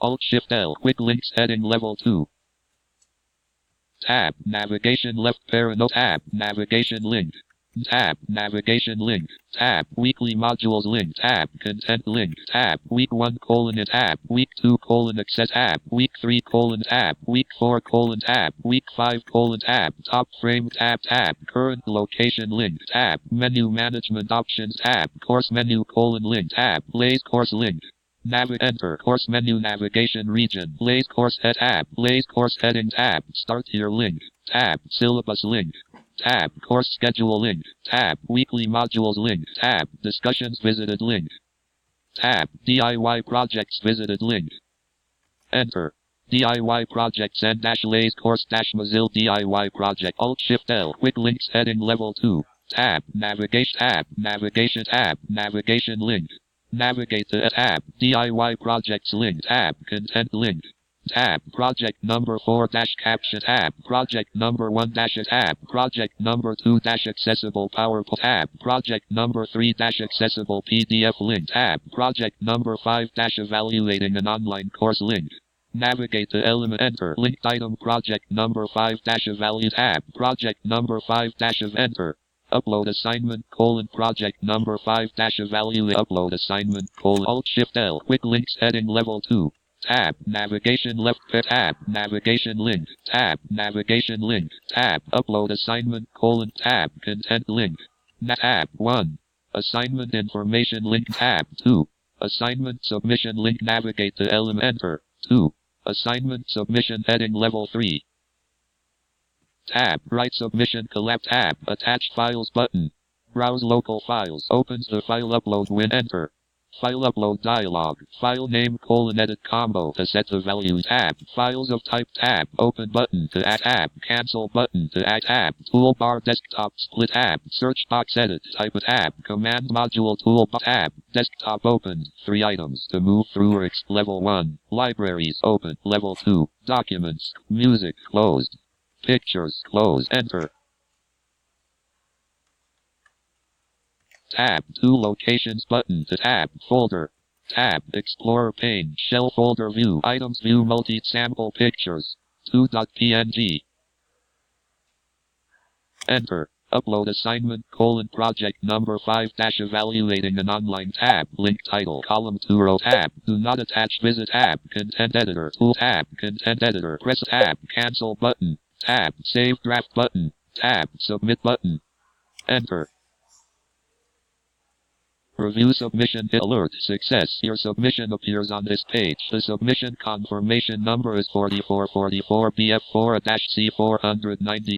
Alt-Shift-L. Quick links heading level 2. Tab. Navigation left parent. Tab. Navigation link. Tab. Navigation link. Tab. Weekly modules link. Tab. Content link. Tab. Week 1 : tab. Week 2 : access tab. Week 3 : tab. Week 4 : tab. Week 5 : tab. Top frame tab. Tab. Current location link. Tab. Menu management options tab. Course menu : link. Tab. Lays course link. Enter. Course menu navigation region. Lays course head tab. Lays course heading tab. Start here link. Tab. Syllabus link. Tab. Course schedule link. Tab. Weekly modules link. Tab. Discussions visited link. Tab. DIY projects visited link. Enter. DIY projects and lays course Mozilla DIY project. Alt-Shift-L. Quick links heading level 2. Tab. Navigation tab. Navigation tab. Navigation link. Navigate to a tab. DIY projects link. Tab. Content link. Tab. Project number 4 caption tab. Project number 1 tab. Project number 2 accessible PowerPoint tab. Project number 3 accessible PDF link tab. Project number 5 evaluating an online course link. Navigate to element. Enter. Linked item. Project number 5 evaluate tab. Project number 5 of enter. Upload assignment : project number 5 evaluate. Upload assignment : Alt-Shift-L. Quick links heading level 2. Tab. Navigation left tab. Navigation link. Tab. Navigation link. Tab. Upload assignment : tab. Content link. Tab. 1. Assignment information link. Tab. 2. Assignment submission link. Navigate to element. Enter. 2. Assignment submission heading level 3. Tab. Write submission collab tab. Attach files button. Browse local files. Opens the file upload when enter. File upload dialog. File name : edit combo to set the value tab. Files of type tab. Open button to add tab. Cancel button to add tab. Toolbar desktop split tab. Search box edit type tab. Command module toolbar tab. Desktop open. 3 items to move through level 1. Libraries open. Level 2. Documents. Music closed. Pictures closed. Enter. Tab. 2 locations button to tab. Folder. Tab. Explorer pane. Shell folder view. Items view multi-sample pictures. 2.png. Enter. Upload assignment : project number 5 evaluating an online tab. Link title. Column 2 row tab. Do not attach visit tab. Content editor. Tool tab. Content editor. Press tab. Cancel button. Tab. Save draft button. Tab. Submit button. Enter. Review submission alert. Success. Your submission appears on this page. The submission confirmation number is 4444 BF4-C490.